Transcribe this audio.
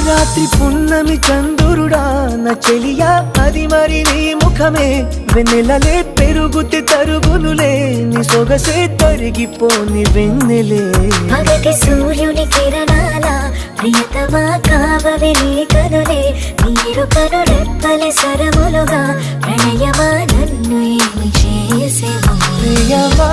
రాత్రి పున్నమి చంద్రుడా నా చెలియా అది మరి నీ ముఖమే వెన్నెలలే పెరుగుతే తరుగునులే నీ సొగసే తరిగిపోని వెన్నెలే పగటి సూర్యుని కిరణాల ప్రియతమా కావవి నీ కనులే నీరు కను రెప్పలే సరములుగా ప్రణయమా నన్ను ఏమి చేసేవో ప్రియమా